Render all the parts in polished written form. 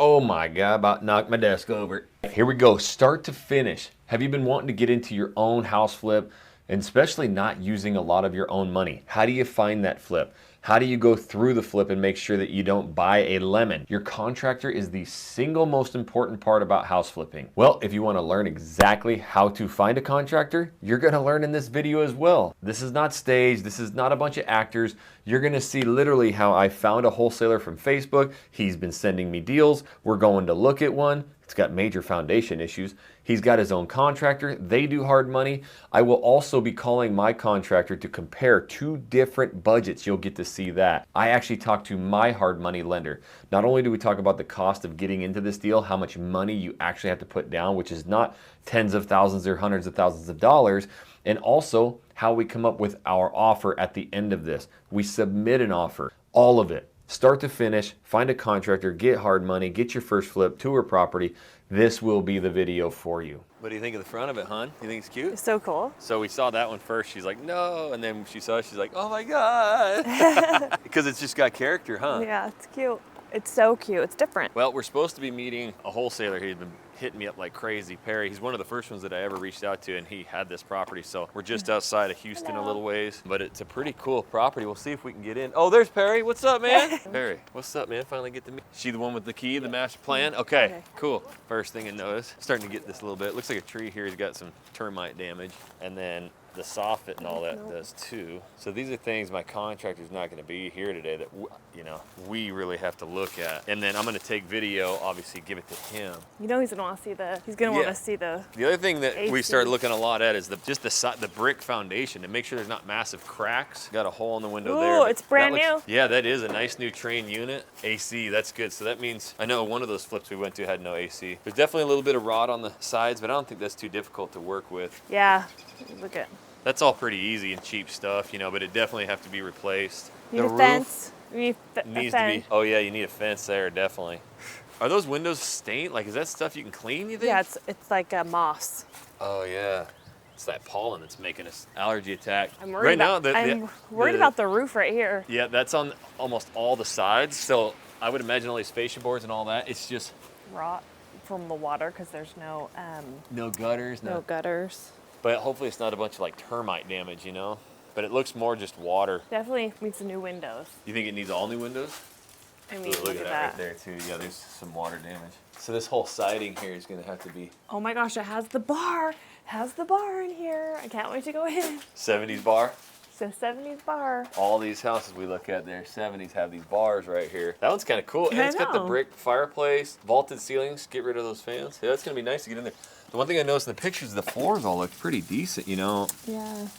Oh my God, about knocked my desk over. Here we go, start to finish. Have you been wanting to get into your own house flip, and especially not using a lot of your own money? How do you find that flip? How do you go through the flip and make sure that you don't buy a lemon? Your contractor is the single most important part about house flipping. Well, if you want to learn exactly how to find a contractor, you're going to learn in this video as well. This is not staged. This is not a bunch of actors. You're going to see literally how I found a wholesaler from Facebook. He's been sending me deals. We're going to look at one. It's got major foundation issues. He's got his own contractor. They do hard money. I will also be calling my contractor to compare two different budgets. You'll get to see that. I actually talked to my hard money lender. Not only do we talk about the cost of getting into this deal, how much money you actually have to put down, which is not tens of thousands or hundreds of thousands of dollars, and also how we come up with our offer at the end of this. We submit an offer, all of it. Start to finish, find a contractor, get hard money, get your first flip, tour property. This will be the video for you. What do you think of the front of it, hon? You think it's cute? It's so cool. So we saw that one first. She's like, no. And then she saw it, she's like, oh my God. Because it's just got character, huh? Yeah, it's cute. It's so cute. It's different. Well, we're supposed to be meeting a wholesaler. He's been hitting me up like crazy. Perry, he's one of the first ones that I ever reached out to, and he had this property. So we're just outside of Houston a little ways, but it's a pretty cool property. We'll see if we can get in. Oh, there's Perry. What's up, man? Perry, what's up, man? Finally get to meet. She the one with the key, the master plan? Okay, cool. First thing I noticed, starting to get this a little bit. Looks like a tree here. He's got some termite damage. And then the soffit and all that does too. So these are things my contractor's not going to be here today that we really have to look at. And then I'm going to take video, obviously give it to him. You know he's gonna want to see the. He's gonna want to see the. The other thing that AC. we started looking a lot at is the brick foundation to make sure there's not massive cracks. Got a hole in the window there. Oh, it's brand new. Yeah, that is a nice new train unit. AC, that's good. So that means I know one of those flips we went to had no AC. There's definitely a little bit of rot on the sides, but I don't think that's too difficult to work with. Yeah, look at. That's all pretty easy and cheap stuff, but it definitely have to be replaced. Need a fence. You need needs to be. Oh yeah, you need a fence there, definitely. Are those windows stained? Like, is that stuff you can clean, you think? Yeah, it's like a moss. Oh yeah, it's that pollen that's making us allergy attack. I'm worried about the roof right here. Yeah, that's on almost all the sides. So I would imagine all these fascia boards and all that. It's just rot from the water because there's no gutters. No gutters. But hopefully it's not a bunch of like termite damage, But it looks more just water. Definitely needs some new windows. You think it needs all new windows? I mean, look at that right there too. Yeah, there's some water damage. So this whole siding here is gonna have to be. Oh my gosh, it has the bar. It has the bar in here. I can't wait to go in. 70s bar. So 70s bar. All these houses we look at there, 70s have these bars right here. That one's kind of cool. And it's got the brick fireplace, vaulted ceilings. Get rid of those fans. Yeah, that's gonna be nice to get in there. The one thing I noticed in the pictures, the floors all look pretty decent, Yeah.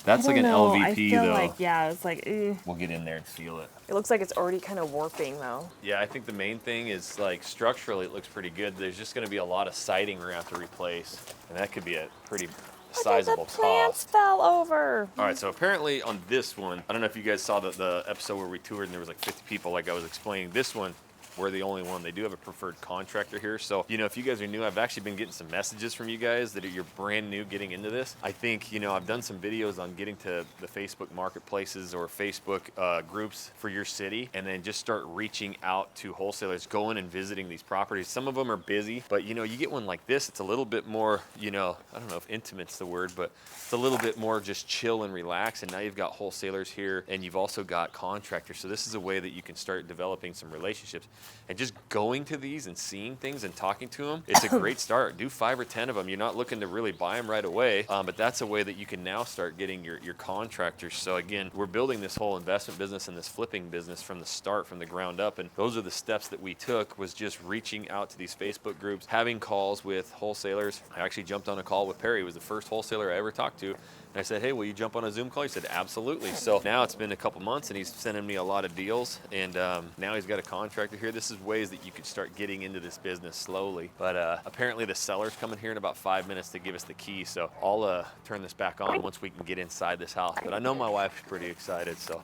That's like an LVP I feel though. like, yeah, it's like, We'll get in there and feel it. It looks like it's already kind of warping though. Yeah, I think the main thing is like structurally it looks pretty good. There's just gonna be a lot of siding we're gonna have to replace. And that could be a pretty sizable the plants cost. fell over. All right, so apparently on this one, I don't know if you guys saw the episode where we toured and there was like 50 people like I was explaining. This one, we're the only one. They do have a preferred contractor here. So, if you guys are new, I've actually been getting some messages from you guys that you're brand new getting into this. I think, I've done some videos on getting to the Facebook marketplaces or Facebook groups for your city and then just start reaching out to wholesalers, going and visiting these properties. Some of them are busy, but you get one like this, it's a little bit more, I don't know if intimate's the word, but it's a little bit more just chill and relax. And now you've got wholesalers here and you've also got contractors. So this is a way that you can start developing some relationships. And just going to these and seeing things and talking to them, it's a great start. Do 5 or 10 of them. You're not looking to really buy them right away, but that's a way that you can now start getting your contractors. So again, we're building this whole investment business and this flipping business from the start, from the ground up. And those are the steps that we took, was just reaching out to these Facebook groups, having calls with wholesalers. I actually jumped on a call with Perry. He was the first wholesaler I ever talked to. And I said, hey, will you jump on a Zoom call? He said, absolutely. So now it's been a couple months and he's sending me a lot of deals. And now he's got a contractor here. This is ways that you could start getting into this business slowly. But apparently the seller's coming here in about 5 minutes to give us the key. So I'll turn this back on once we can get inside this house. But I know my wife's pretty excited, so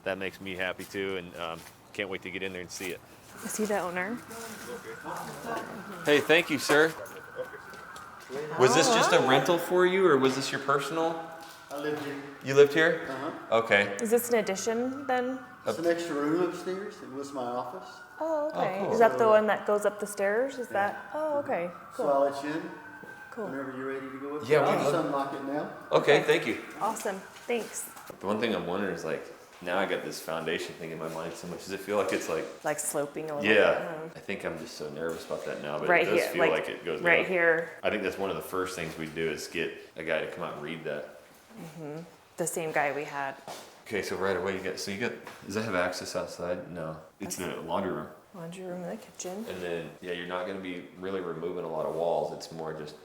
that makes me happy too. And can't wait to get in there and see it. Is he the owner? Hey, thank you, sir. Was this just a rental for you, or was this your personal? I lived here. You lived here? Uh-huh. Okay. Is this an addition then? It's an extra room upstairs. It was my office. Oh, okay. cool. Is that the one that goes up the stairs? Is that? Oh, okay. So Cool. I'll let you in Cool. whenever you're ready to go up. Yeah, I'll we- just unlock it now. Okay, thank you. Awesome. Thanks. The one thing I'm wondering is like, now I got this foundation thing in my mind so much. Does it feel like it's like, Like sloping a little yeah, bit. I think I'm just so nervous about that now, but Right it does here, feel like it goes right down. here. I think that's one of the first things we do is get a guy to come out and read that. The same guy we had. Okay, so right away does that have access outside? No. It's the laundry room. Laundry room and the kitchen. And then, yeah, you're not gonna be really removing a lot of walls. It's more just,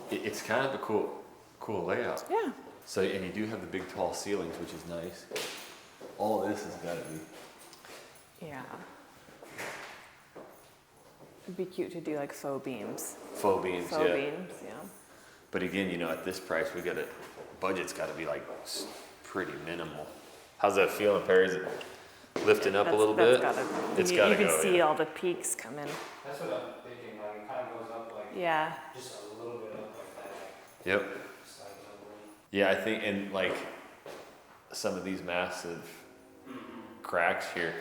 it's kind of a cool layout. Yeah. So, and you do have the big tall ceilings, which is nice. All of this has gotta be Yeah. It'd be cute to do like faux beams. faux beams, Faux yeah. beams, yeah. But again, at this price, budget's gotta be like pretty minimal. How's that feeling, Perry? Is it lifting up a little bit? It's gotta you can go, see yeah. all the peaks coming. That's what I'm thinking, like it kind of goes up like Yeah. just a little bit up like that. Yep. Just like Yeah, I think, and like some of these massive cracks here,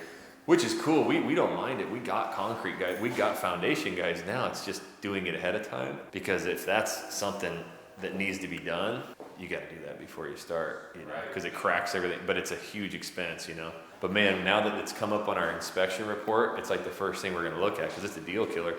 which is cool. We don't mind it. We got concrete guys, we got foundation guys now. It's just doing it ahead of time, because if that's something that needs to be done, you got to do that before you start, because it cracks everything. But it's a huge expense, But man, now that it's come up on our inspection report, it's like the first thing we're going to look at, because it's a deal killer.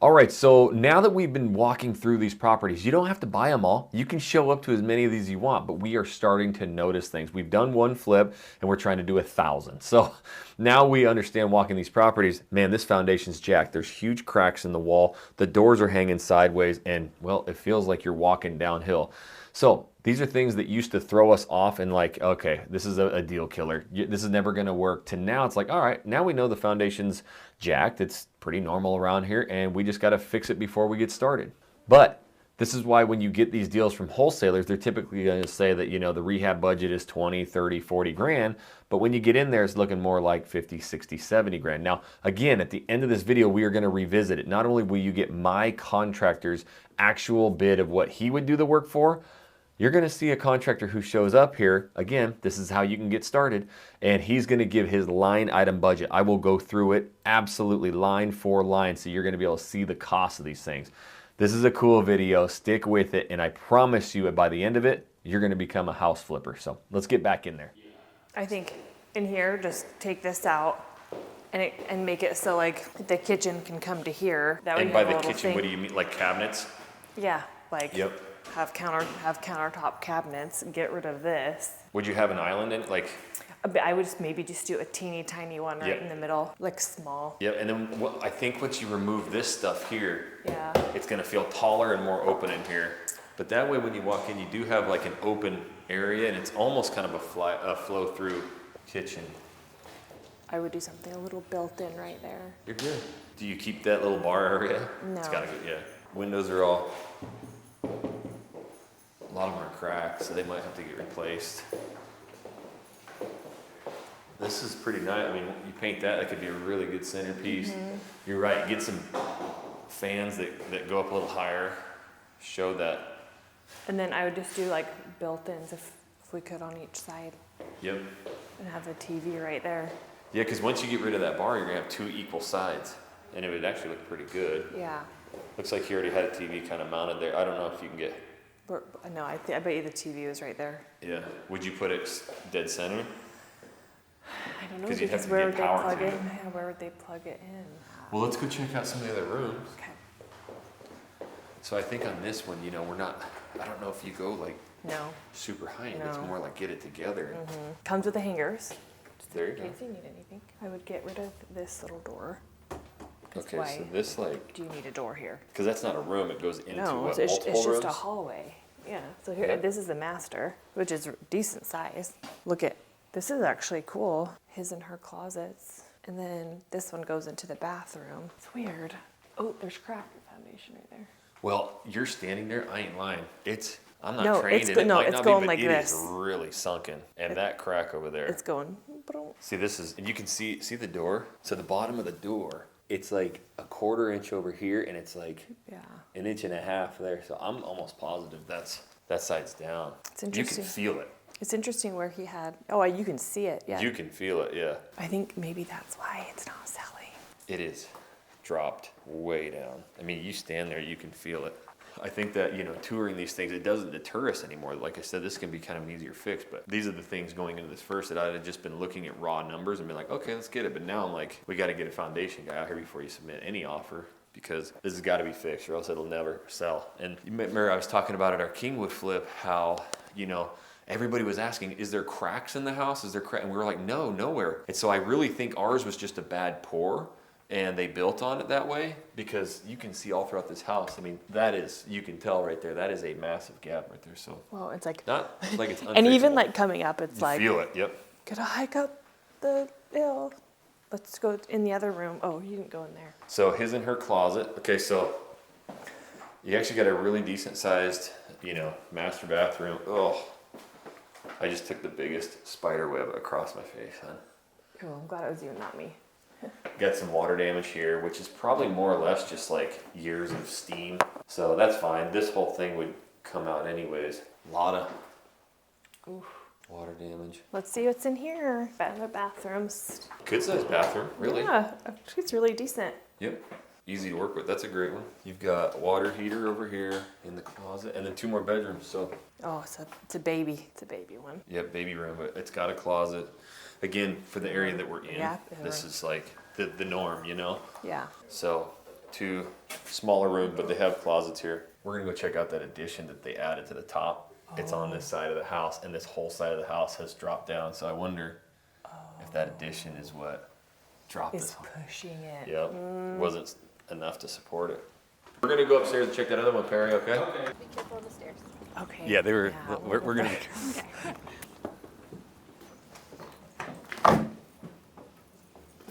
All right, so now that we've been walking through these properties, you don't have to buy them all. You can show up to as many of these you want, but we are starting to notice things. We've done one flip and we're trying to do 1,000. So now we understand walking these properties, man, this foundation's jacked. There's huge cracks in the wall. The doors are hanging sideways and, well, it feels like you're walking downhill. So these are things that used to throw us off and like, okay, this is a deal killer. This is never gonna work. To now it's like, all right, now we know the foundation's jacked. It's pretty normal around here and we just gotta fix it before we get started. But this is why when you get these deals from wholesalers, they're typically gonna say that, the rehab budget is 20, 30, 40 grand. But when you get in there, it's looking more like 50, 60, 70 grand. Now, again, at the end of this video, we are gonna revisit it. Not only will you get my contractor's actual bid of what he would do the work for, you're going to see a contractor who shows up here. Again, this is how you can get started. And he's going to give his line item budget. I will go through it absolutely line for line, so you're going to be able to see the cost of these things. This is a cool video. Stick with it. And I promise you, by the end of it, you're going to become a house flipper. So let's get back in there. I think in here, just take this out and make it so like the kitchen can come to here. That way And you by have a the little kitchen, thing. what do you mean? Like cabinets? Yeah, like Yep. have countertop cabinets. Get rid of this. Would you have an island in it? Like, I would maybe just do a teeny tiny one right Yep. in the middle, like small. yeah. And then I think once you remove this stuff here, Yeah. it's going to feel taller and more open in here. But that way, when you walk in, you do have like an open area, and it's almost kind of a flow through kitchen. I would do something a little built in right there. You're good. Do you keep that little bar area? No. It's gotta go, yeah. Windows are a lot of them are cracked, so they might have to get replaced. This is pretty nice. I mean, you paint that could be a really good centerpiece. Mm-hmm. You're right, get some fans that go up a little higher. Show that. And then I would just do like built-ins if we could on each side Yep. and have the TV right there. Yeah, because once you get rid of that bar, you're gonna have 2 equal sides, and it would actually look pretty good. Yeah. Looks like he already had a TV kind of mounted there. I don't know if you can get. No, I bet you the TV was right there. Yeah. Would you put it dead center? I don't know 'Cause you'd have because to where get would they power plug to it? it. Yeah, where would they plug it in? Well, let's go check out some of the other rooms. Okay. So I think on this one, we're not. I don't know if you go like No. super high end. It's No. more like get it together. Comes with the hangers. There you In go. case you need anything. I would get rid of this little door. 'Cause Okay, why so this like, do you need a door here? because that's not a room. It goes into No, what, it's multiple just rooms? a hallway. Yeah. So here, Yeah. this is the master, which is decent size. Look at this is actually cool. His and her closets, and then this one goes into the bathroom. It's weird. Oh, there's crack in the foundation right there. Well, you're standing there. I ain't lying. I'm not No, trained it's in go- it. no, Might it's not going be, but like it this. is really sunken. And that crack over there. It's going. Boom. See, this is, and you can see the door. So the bottom of the door, it's like a 1/4 inch over here, and it's like Yeah. 1.5 inches there. So I'm almost positive that side's down. It's You interesting. can feel it. It's interesting where he had. Oh, you can see it. Yeah. You can feel it, yeah. I think maybe that's why it's not selling. It is dropped way down. I mean, you stand there, you can feel it. I think that, you know, touring these things, it doesn't deter us anymore. Like I said, this can be kind of an easier fix, but these are the things going into this first that I'd have just been looking at raw numbers and been like, okay, let's get it. But now I'm like, we got to get a foundation guy out here before you submit any offer, because this has got to be fixed or else it'll never sell. And you remember I was talking about at our Kingwood flip how, you know, everybody was asking, is there cracks in the house? Is there cracks? And we were like, no, nowhere. And so I really think ours was just a bad pour. And they built on it that way, because you can see all throughout this house. I mean, that is, you can tell right there, that is a massive gap right there. So Well, it's like, not like it's unfixable. and even like coming up, it's you like, feel it. Yep. gotta hike up the hill. Let's go in the other room. Oh, you didn't go in there. So his and her closet. Okay, so you actually got a really decent sized, you know, master bathroom. Oh, I just took the biggest spider web across my face, huh? Oh, I'm glad it was you, not me. Got some water damage here, which is probably more or less just like years of steam. So that's fine. This whole thing would come out anyways. A lot of water damage. Let's see what's in here. Better bathrooms. Good sized bathroom, really. Yeah, it's really decent. Yep. Easy to work with. That's a great one. You've got water heater over here in the closet, and then 2 more bedrooms. So Oh, it's a baby. It's a baby one. yep, baby room, but it's got a closet. Again, for the area that we're in, Yeah, this is like the norm, you know? Yeah. So 2 smaller rooms, but they have closets here. We're gonna go check out that addition that they added to the top. It's on this side of the house, and this whole side of the house has dropped down. So I wonder if that addition is what dropped Is this whole. pushing it. Yep, wasn't enough to support it. We're gonna go upstairs and check that other one, Perry, okay? Be careful on the stairs. Okay. Yeah, they were, Yeah, we're gonna. okay.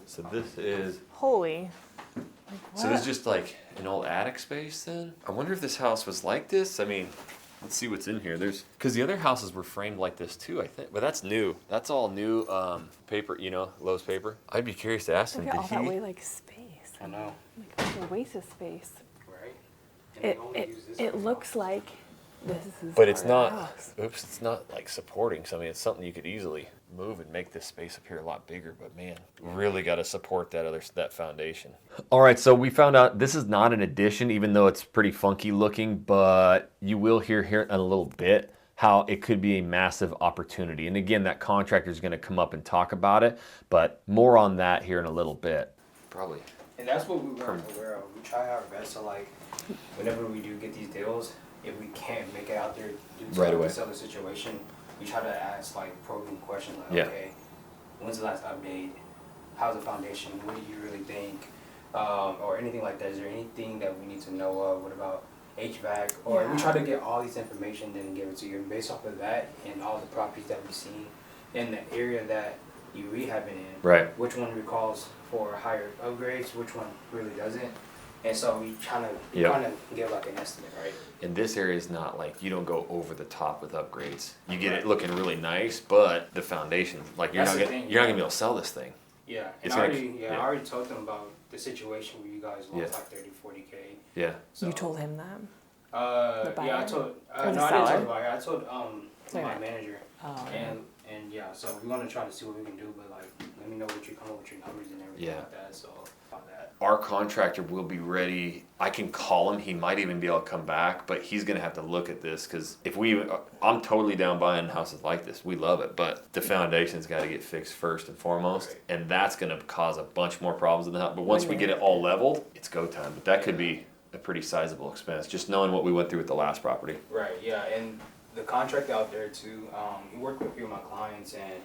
So this is, Holy. Like so this is what? just like an old attic space then? I wonder if this house was like this. I mean, let's see what's in here. Cause the other houses were framed like this too, I think, but that's new. That's all new, paper, you know, Lowe's paper. I'd be curious to ask him, Look at all did that he? way like space. I know, Like a waste of space. right? And they only It use this it for looks like this is. But it's our not, house. oops, it's not like supporting something. It's something you could easily move and make this space up here a lot bigger. But man, really got to support that foundation. All right, so we found out this is not an addition, even though it's pretty funky looking. But you will hear here in a little bit how it could be a massive opportunity. And again, that contractor is going to come up and talk about it. But more on that here in a little bit. Probably. And that's what we weren't aware of. We try our best to like, whenever we do get these deals, if we can't make it out there due to Right like, away. the seller situation, we try to ask like probing questions like, Yeah. okay, when's the last update? How's the foundation? What do you really think? Or anything like that. Is there anything that we need to know of? What about HVAC? Or we Yeah. try to get all these information then give it to you. And based off of that and all the properties that we've seen in the area that you rehabbing in, Right. which one recalls for higher upgrades, which one really doesn't. And so we kind Yep. of give like an estimate, right? And this area is not like, you don't go over the top with upgrades. You get it looking really nice, but the foundation, like you're That's not the gonna, thing, you're not yeah. gonna be able to sell this thing. Yeah, It's and gonna- I already told them about the situation where you guys lost Yeah. like 30, 40K. Yeah. So, You told him that. yeah, buyer? I told, Or the no, I didn't seller? tell the buyer, I told, Sorry. my manager. Oh. And yeah, so we wanna try to see what we can do, but like, let me know what you come up with your numbers and everything Yeah. like that, so, on that. Our contractor will be ready. I can call him. He might even be able to come back, but he's gonna have to look at this because if we, I'm totally down buying houses like this. We love it, but the foundation's got to get fixed first and foremost, Right. and that's gonna cause a bunch more problems in the house. But once we get it all leveled, it's go time. But that could be a pretty sizable expense, just knowing what we went through with the last property. Right, yeah, and the contractor out there too, he worked with a few of my clients and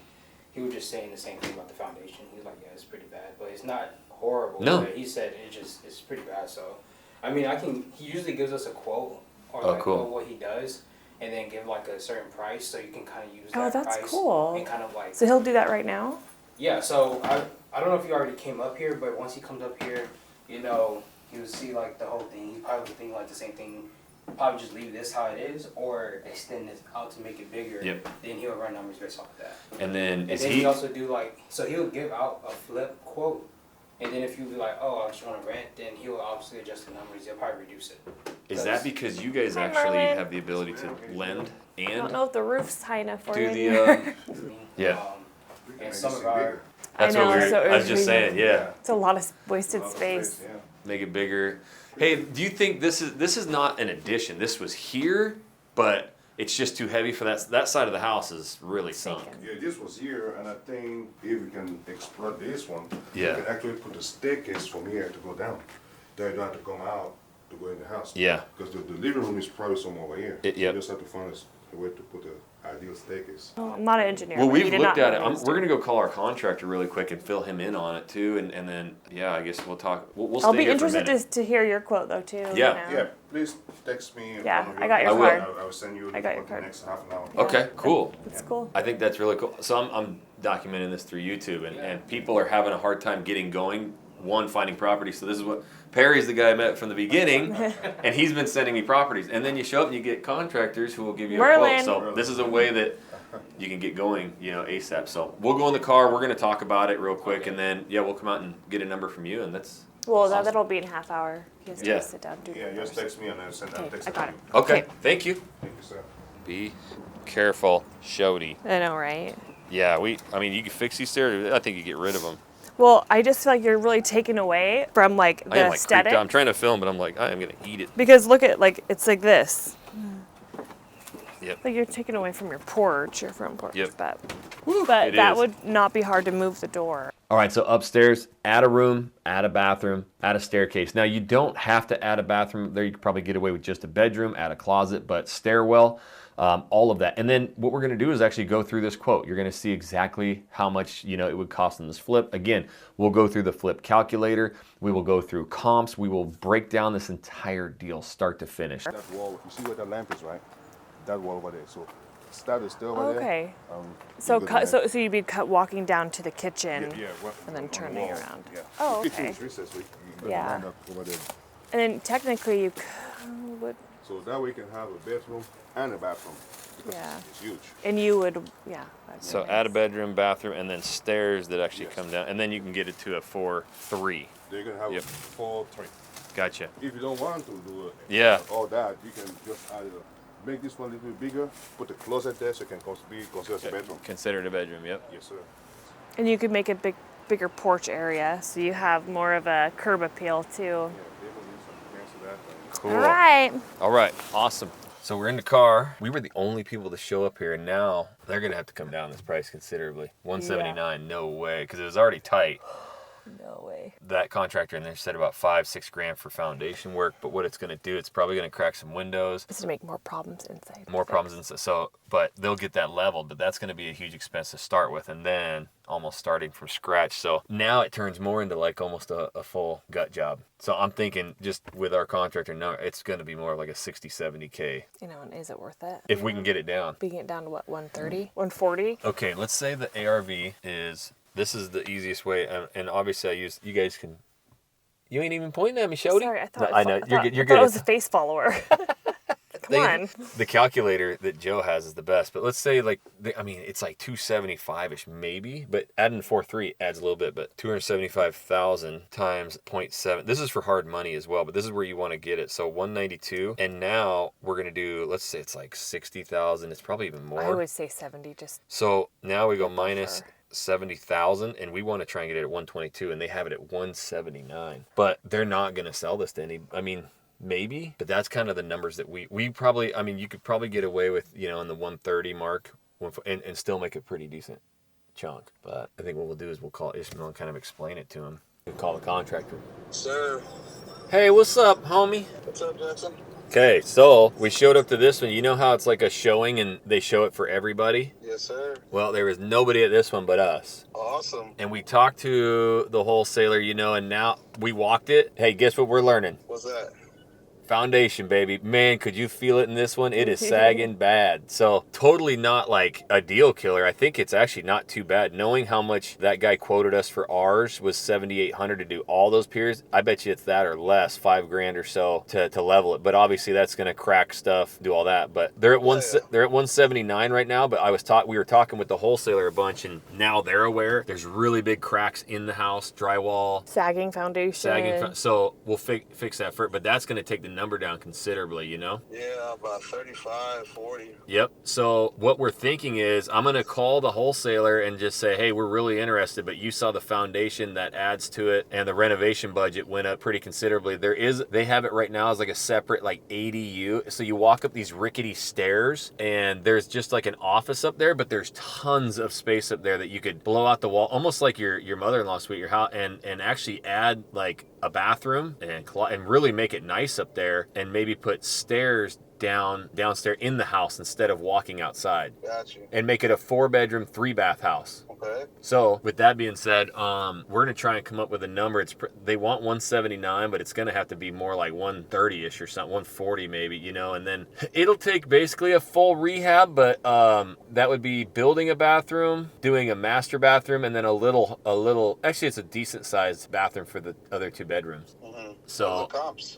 he was just saying the same thing about the foundation. He was like, yeah, it's pretty bad, but it's not horrible. No. But he said it's pretty bad, so, I mean, he usually gives us a quote or Oh, like cool. what he does and then give like a certain price so you can kind of use Oh, that that's price cool. and kind of like, So he'll do that right now? yeah, so I don't know if you already came up here, but once he comes up here, you know, he would see like the whole thing. He probably would think like the same thing. Probably just leave this how it is, or extend this out to make it bigger. Yep. Then he'll run numbers based off of that. And then And is then he? he also do like, so he'll give out a flip quote, and then if you be like, oh, I just want to rent, then he'll obviously adjust the numbers. He'll probably reduce it. Is that because you guys Hi, actually Merlin. have the ability to lend I don't and know if the roof's high enough for do you. the? in here. Yeah. And some of our That's I know, what so I was just saying. Yeah. It's a lot of wasted space. Yeah. Make it bigger. Hey, do you think this is not an addition? This was here, but it's just too heavy for that side of the house is really sunk. Sinking. Yeah, this was here, and I think if we can exploit this one, Yeah. we can actually put the staircase from here to go down. Then you don't have to come out to go in the house. Yeah. Because the living room is probably somewhere over here. Yep. You just have to find a way to put the ideal staircase. Well, I'm not an engineer. Well, but you we've did looked not at it. know this, We're did gonna go call our contractor really quick and fill him in on it too, and then yeah, I guess we'll talk. We'll I'll stay be here for a interested minute. to hear your quote though too. Yeah. Yeah, please text me. Yeah, one of I got your I will. card. I will send you I got your the card. next half an hour. Yeah. Okay, cool. That's cool. I think that's really cool. So I'm documenting this through YouTube, and people are having a hard time getting going. One, finding properties. So this is what Perry's the guy I met from the beginning, and he's been sending me properties. And then you show up and you get contractors who will give you a Merlin. quote. So this is a way that you can get going, ASAP. So we'll go in the car. We're gonna talk about it real quick, and then yeah, we'll come out and get a number from you, and that's Well, awesome. that'll be in a half hour. He has to Yeah. sit down. Do Yeah, just numbers. text me and I'll send Okay, text I got to it. you. okay. Okay. Thank you. Thank you, sir. Be careful, Shody. I know, right? Yeah, I mean, you can fix these stairs. I think you get rid of them. Well, I just feel like you're really taken away from like I the am like creeped aesthetic. out. I'm trying to film, but I'm like, I am gonna eat it. Because look at it's like this. Yep. Like you're taken away from your porch, your front porch. Yep. But It that is. would not be hard to move the door. All right, so upstairs, add a room, add a bathroom, add a staircase. Now, you don't have to add a bathroom. There, you could probably get away with just a bedroom, add a closet, but stairwell, all of that. And then what we're going to do is actually go through this quote. You're going to see exactly how much it would cost in this flip. Again, we'll go through the flip calculator. We will go through comps. We will break down this entire deal, start to finish. That wall, you see where the lamp is, right? That wall over there. So that is still over there. Okay. So So you'd be walking down to the kitchen well, and then on the turning wall. around. Yeah. Oh, The kitchen okay. is recessed, so you can Yeah. line up over there. And then technically you would, So that way you can have a bedroom and a bathroom. Because Yeah. It's huge. and you would, yeah. that'd be So nice. add a bedroom, bathroom, and then stairs that actually come down. And then you can get it to a 4-3. They're going to have Yep. a 4-3. Gotcha. If you don't want to do it, Yeah. all that, you can just add make this one a little bit bigger, put the closet there so it can be considered as a bedroom. Consider it a bedroom, yep. Yes, sir. And you could make a bigger porch area so you have more of a curb appeal too. Yeah, they will use some plans for that. Cool. All right. All right, awesome. So we're in the car. We were the only people to show up here, and now they're gonna have to come down this price considerably. $179, no way, because it was already tight. No way. That contractor in there said about $5-6 grand for foundation work, but what it's gonna do, it's probably gonna crack some windows, It's to make more problems inside. more problems, and so. But they'll get that leveled, but that's gonna be a huge expense to start with, and then almost starting from scratch. So now it turns more into like almost a full gut job. So I'm thinking just with our contractor now, it's gonna be more like a 60-70K And is it worth it? if we can get it down. Being it down to what, 130? 140? Okay, let's say the ARV is, this is the easiest way, and obviously I use, you guys can, you ain't even pointing at me, Shody. Sorry, I thought, No, I know, you're good. You're I thought good. it was a face follower. Come on. The calculator that Joe has is the best, but let's say it's like 275-ish maybe, but adding 4.3 adds a little bit, but 275,000 times 0.7. This is for hard money as well, but this is where you want to get it. So 192, and now we're going to do, let's say it's like 60,000. It's probably even more. I would say 70 just. So now we go Go minus for- 70,000, and we want to try and get it at 122, and they have it at 179. But they're not going to sell this to any, maybe, but that's kind of the numbers that we probably, you could probably get away with, in the 130 mark and still make a pretty decent chunk. But I think what we'll do is we'll call Ishmael and kind of explain it to him. We'll call the contractor. Sir, Hey, what's up, homie? what's up, Jackson? Okay, so we showed up to this one. You know how it's like a showing and they show it for everybody? Yes, sir. Well, there was nobody at this one but us. Awesome. And we talked to the wholesaler, and now we walked it. Hey, guess what we're learning? What's that? Foundation, baby. Man, could you feel it in this one? It is sagging bad. So totally not like a deal killer. I think it's actually not too bad. Knowing how much that guy quoted us for ours was $7,800 to do all those piers. I bet you it's that or less, $5 grand or so to level it. But obviously that's going to crack stuff, do all that. But they're at they're at 179 right now. But we were talking with the wholesaler a bunch, and now they're aware there's really big cracks in the house, drywall, Sagging foundation. sagging. So we'll fix that first. But that's going to take the number down considerably, you know? Yeah, about 35, 40. Yep. So what we're thinking is I'm going to call the wholesaler and just say, hey, we're really interested, but you saw the foundation that adds to it, and the renovation budget went up pretty considerably. They have it right now as like a separate like ADU. So you walk up these rickety stairs, and there's just like an office up there, but there's tons of space up there that you could blow out the wall, almost like your mother-in-law's suite, your house, and actually add like a bathroom and really make it nice up there, and maybe put stairs downstairs in the house instead of walking outside. Gotcha. And make it a 4-bedroom, 3-bath house. Okay. So with that being said, we're gonna try and come up with a number. They want 179, but it's gonna have to be more like 130ish or something, 140 maybe, you know. And then it'll take basically a full rehab, but that would be building a bathroom, doing a master bathroom, and then a little. Actually, it's a decent sized bathroom for the other 2 bedrooms. So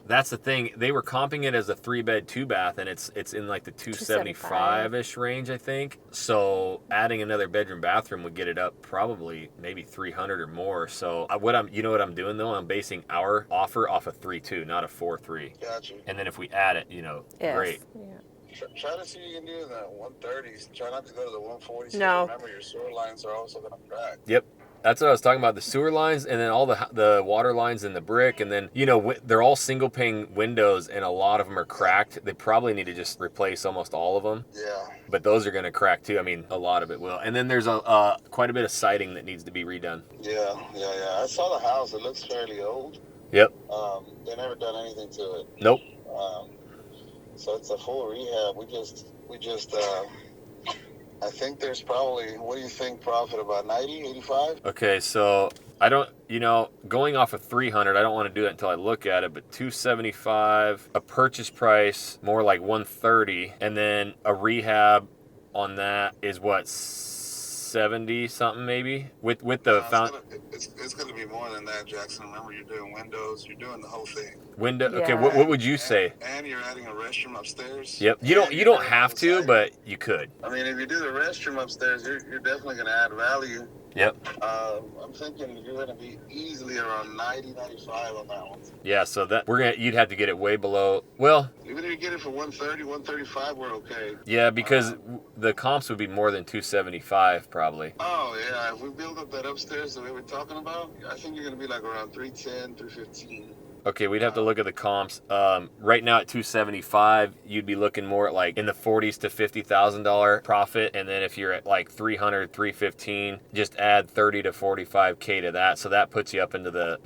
that's the thing. They were comping it as a 3-bed, 2-bath, and it's in like the 275-ish range, I think. So adding another bedroom bathroom would get it up probably maybe 300 or more. So you know what I'm doing though? I'm basing our offer off a 3.2, not a 4.3. Gotcha. And then if we add it, great. Yeah. Try to see if you can do the 130s. Try not to go to the 140s. No. Remember, your sewer lines are also going to crack. Yep. That's what I was talking about, the sewer lines, and then all the water lines and the brick, and then, they're all single pane windows, and a lot of them are cracked. They probably need to just replace almost all of them. Yeah. But those are going to crack too. I mean, a lot of it will. And then there's quite a bit of siding that needs to be redone. Yeah. I saw the house. It looks fairly old. Yep. They never done anything to it. Nope. So it's a full rehab. We just I think there's probably, what do you think, profit about 90, 85? Okay, so I don't, going off of 300, I don't want to do it until I look at it, but 275, a purchase price more like 130, and then a rehab on that is what, 70 something maybe with the It's going to be more than that, Jackson. Remember, you're doing windows, you're doing the whole thing. Okay, what would you say? And you're adding a restroom upstairs. Yep. You don't have to, but you could. I mean, if you do the restroom upstairs, you're definitely going to add value. Yep. I'm thinking you're going to be easily around 90, 95 on that one. Yeah, so you'd have to get it way below. Well, even if you get it for 130, 135, we're okay. Yeah, because the comps would be more than 275 probably. Oh yeah, if we build up that upstairs the way we're talking about, I think you're going to be like around 310, 315. Okay, we'd have to look at the comps. Right now at 275, you'd be looking more at like in the $40,000 to $50,000 profit, and then if you're at like 300, 315, just add 30 to 45K to that. So that puts you up into the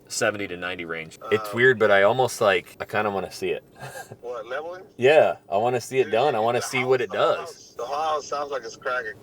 70 to 90 range. It's weird, but I kind of want to see it. What, leveling? Yeah, I want to see it done. I want to see what it does. The house sounds like it's cracking.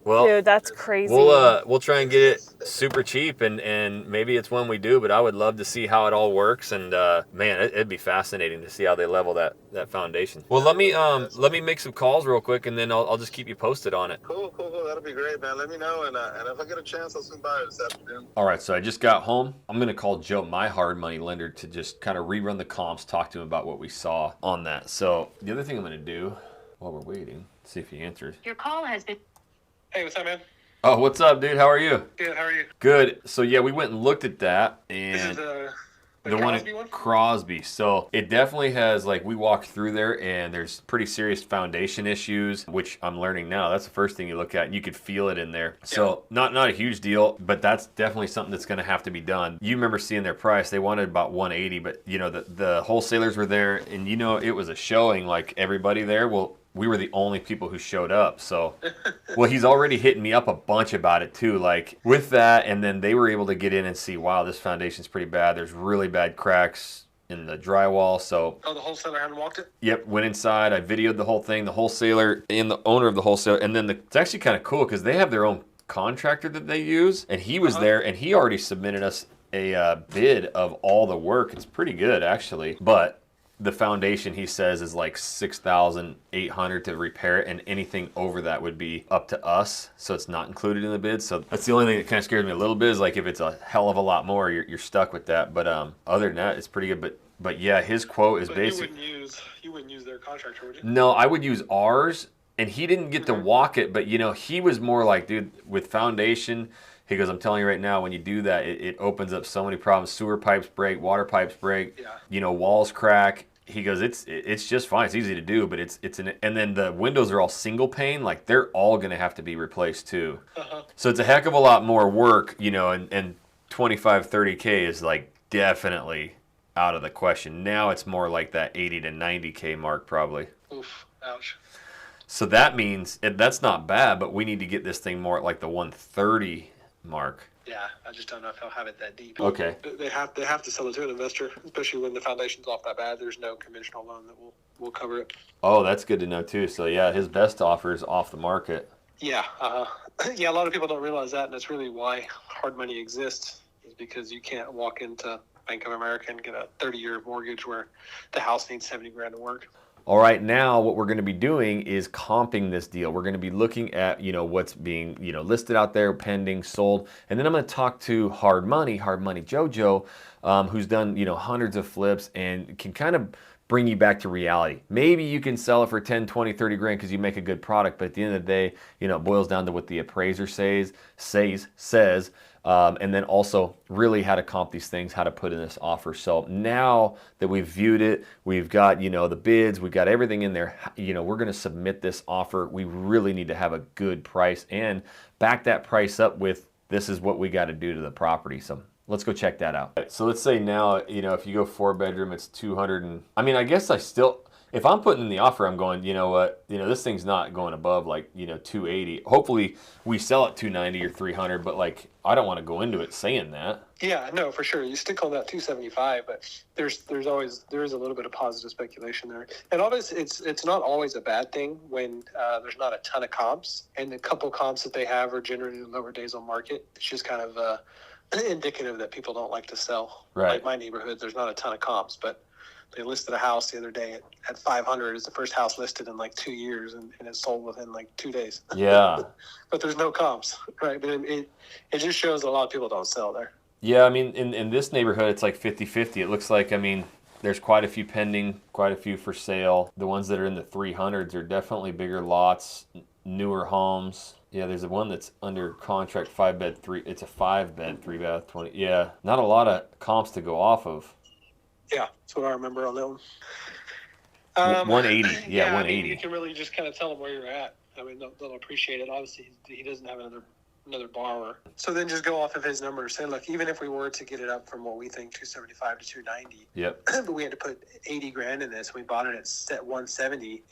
Well, dude, that's crazy. We'll try and get it super cheap, and maybe it's one we do, but I would love to see how it all works, and man, it'd be fascinating to see how they level that foundation. Well, let me make some calls real quick, and then I'll just keep you posted on it. Cool. That'll be great, man. Let me know, and if I get a chance, I'll swing by this afternoon. All right, so I just got home. I'm gonna call Joe, my hard money lender, to just kind of rerun the comps, talk to him about what we saw on that. So the other thing I'm gonna do while we're waiting, see if he answers. Your call has been... Hey, what's up, man? Oh, what's up, dude? How are you? Good, how are you? Good. So yeah, we went and looked at that, and This is the one at Crosby. So it definitely has, like, we walked through there, and there's pretty serious foundation issues, which I'm learning now. That's the first thing you look at, and you could feel it in there. So not a huge deal, but that's definitely something that's going to have to be done. You remember seeing their price. They wanted about 180, but the wholesalers were there, and it was a showing, like everybody there. Well, we were the only people who showed up. So, well, he's already hitting me up a bunch about it too, like with that. And then they were able to get in and see, wow, this foundation's pretty bad. There's really bad cracks in the drywall. So, the wholesaler hadn't walked it? Yep, went inside. I videoed the whole thing, the wholesaler and the owner of the wholesaler. And then it's actually kind of cool because they have their own contractor that they use. And he was there, and he already submitted us a bid of all the work. It's pretty good, actually. But the foundation, he says, is like $6,800 to repair it, and anything over that would be up to us, so it's not included in the bid. So that's the only thing that kind of scares me a little bit, is like if it's a hell of a lot more, you're stuck with that. But other than that, it's pretty good. But yeah, his quote is basically, you wouldn't use their contractor, would you? No, I would use ours, and he didn't get to walk it, but he was more like, dude, with foundation, He goes, I'm telling you right now, when you do that, it opens up so many problems. Sewer pipes break, water pipes break, Yeah. Walls crack. He goes, it's just fine. It's easy to do, but and then the windows are all single pane. Like, they're all going to have to be replaced too. So it's a heck of a lot more work, and 25, 30K is like definitely out of the question. Now it's more like that 80 to 90K mark probably. Oof. Ouch. So that means that's not bad, but we need to get this thing more at like the 130 mark. Yeah, I just don't know if he'll have it that deep. Okay. They have to sell it to an investor, especially when the foundation's off that bad. There's no conventional loan that will cover it. Oh, that's good to know too. So yeah, his best offer is off the market. Yeah, yeah. A lot of people don't realize that, and that's really why hard money exists. Is because you can't walk into Bank of America and get a 30-year mortgage where the house needs 70 grand to work. All right, now what we're going to be doing is comping this deal. We're going to be looking at, what's being, listed out there, pending, sold. And then I'm going to talk to Hard Money Jojo, who's done, hundreds of flips and can kind of bring you back to reality. Maybe you can sell it for 10, 20, 30 grand because you make a good product, but at the end of the day, it boils down to what the appraiser says, and then also really how to comp these things, how to put in this offer. So now that we've viewed it, we've got, the bids, we've got everything in there, we're going to submit this offer. We really need to have a good price and back that price up with this is what we got to do to the property. So let's go check that out. So let's say now, if you go 4-bedroom, it's 200 and, I guess if I'm putting in the offer, I'm going, you know what, this thing's not going above like, 280. Hopefully we sell it 290 or 300, but like, I don't want to go into it saying that. Yeah, no, for sure. You stick on that 275, but there is a little bit of positive speculation there. And obviously, it's not always a bad thing when there's not a ton of comps, and the couple comps that they have are generally lower days on market. It's just kind of indicative that people don't like to sell. Right. Like my neighborhood, there's not a ton of comps, but they listed a house the other day at 500. It's the first house listed in like 2 years, and it sold within like 2 days. Yeah. But there's no comps, right? But it just shows a lot of people don't sell there. Yeah, in this neighborhood, it's like 50-50. It looks like, there's quite a few pending, quite a few for sale. The ones that are in the 300s are definitely bigger lots, newer homes. Yeah, there's one that's under contract, 5-bed, 3. It's a 5-bed, 3-bath, 20. Yeah, not a lot of comps to go off of. Yeah, that's what I remember on that one. 180. Yeah, 180. You can really just kind of tell them where you're at. They'll appreciate it. Obviously, he doesn't have another borrower. So then just go off of his numbers. Say, look, even if we were to get it up from what we think 275 to 290, yep. But we had to put 80 grand in this. We bought it at 170.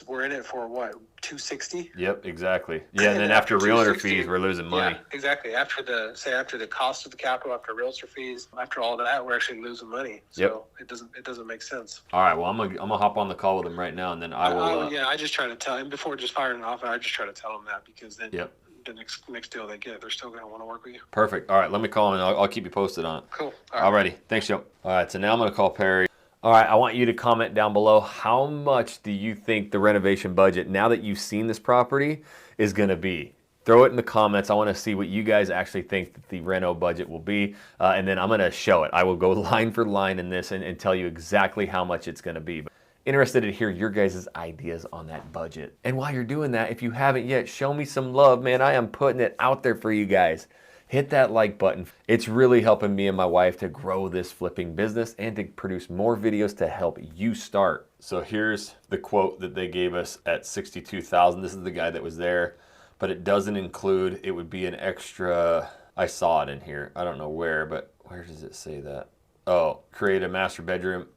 We're in it for what, 260? Yep, exactly. Yeah, and then after realtor fees, we're losing money. Yeah, exactly. After the cost of the capital, after realtor fees, after all that, we're actually losing money. So yep. It doesn't make sense. All right. Well, I'm gonna hop on the call with him right now, and then I will. I just try to tell him before just firing an offer. I just try to tell him that because then. Yep. The next deal they get, they're still going to want to work with you. Perfect. All right, let me call him, and I'll keep you posted on it. Cool. All righty. Thanks, Joe. All right, so now I'm going to call Perry. All right, I want you to comment down below, how much do you think the renovation budget, now that you've seen this property, is going to be? Throw it in the comments. I want to see what you guys actually think that the reno budget will be, and then I'm going to show it. I will go line for line in this and tell you exactly how much it's going to be. Interested to hear your guys' ideas on that budget. And while you're doing that, if you haven't yet, show me some love, man. I am putting it out there for you guys. Hit that like button. It's really helping me and my wife to grow this flipping business and to produce more videos to help you start. So here's the quote that they gave us at $62,000. This is the guy that was there, but it doesn't include, it would be an extra, I saw it in here. I don't know where, but where does it say that? Oh, create a master bathroom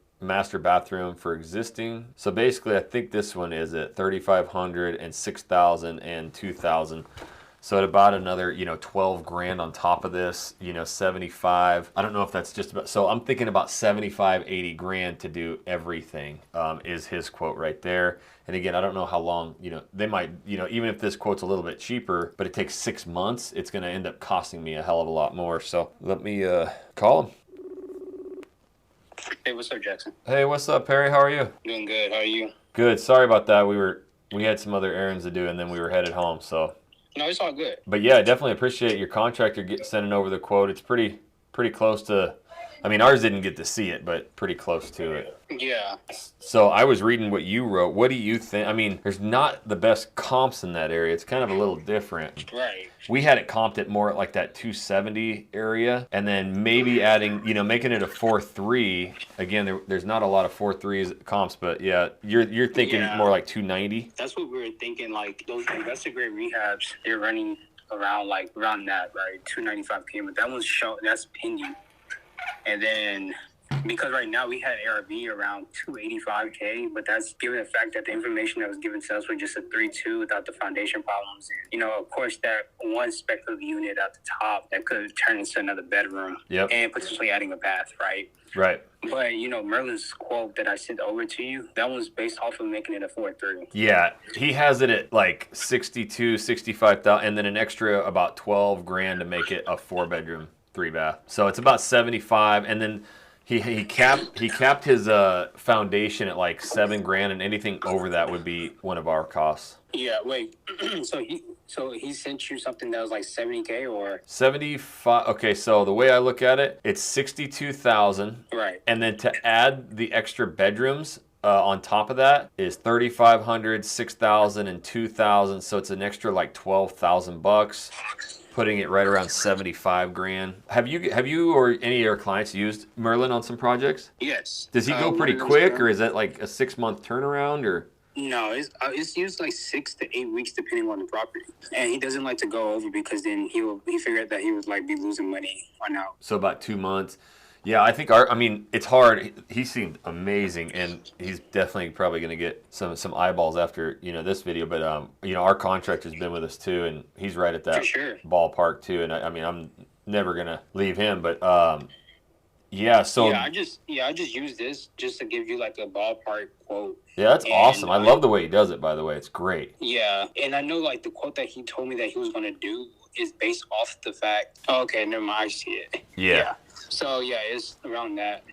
for existing. So basically, I think this one is at $3,500 and $6,000 and $2,000. So at about another, 12 grand on top of this, 75. I don't know if that's just about, so I'm thinking about 75, 80 grand to do everything, is his quote right there. And again, I don't know how long, they might, even if this quote's a little bit cheaper, but it takes 6 months, it's going to end up costing me a hell of a lot more. So let me call him. Hey, what's up, Jackson? Hey, what's up, Perry? How are you? Doing good. How are you? Good. Sorry about that. We had some other errands to do, and then we were headed home. So. No, it's all good. But yeah, I definitely appreciate your contractor sending over the quote. It's pretty close to. I mean, ours didn't get to see it, but pretty close to it. Yeah. So I was reading what you wrote. What do you think? I mean, there's not the best comps in that area. It's kind of a little different. Right. We had it comped at more at like that 270 area, and then maybe adding, making it a 4.3. Again, there's not a lot of 4.3s comps, but yeah, you're thinking more like 290. That's what we were thinking. Like those investor grade rehabs, they're running around that, right? 295 PM. But that one's that's pending. And then because right now we had ARV around 285K, but that's given the fact that the information that was given to us was just a 3.2 without the foundation problems. And, of course, that one speculative unit at the top that could turn into another bedroom. Yep. And potentially adding a bath, right? Right. But, Merlin's quote that I sent over to you, that was based off of making it a 4.3. Yeah, he has it at like 62, 65,000, and then an extra about 12 grand to make it a 4-bedroom, 3-bath. So it's about 75, and then he capped his foundation at like 7 grand, and anything over that would be one of our costs. Yeah, wait. So he sent you something that was like 70K or 75. Okay, so the way I look at it, it's 62,000. right. And then to add the extra bedrooms on top of that is 3,500, 6,000, and 2,000. So it's an extra like $12,000, putting it right around 75 grand. Have you or any of your clients used Merlin on some projects? Yes. Does he go pretty quick, or is that like a 6-month turnaround, or? No, it's used like 6 to 8 weeks depending on the property, and he doesn't like to go over because then he figured that he would like be losing money on out. So about 2 months. Yeah, I think it's hard. He seemed amazing, and he's definitely probably going to get some eyeballs after this video. But our contractor's been with us too, and he's right at that ballpark too. And I mean, I'm never going to leave him. But yeah, so I just use this just to give you like a ballpark quote. Yeah, that's awesome. I love the way he does it. By the way, it's great. Yeah, and I know like the quote that he told me that he was going to do is based off the fact. Oh, okay, never mind. I see it. Yeah. So yeah, it's around that.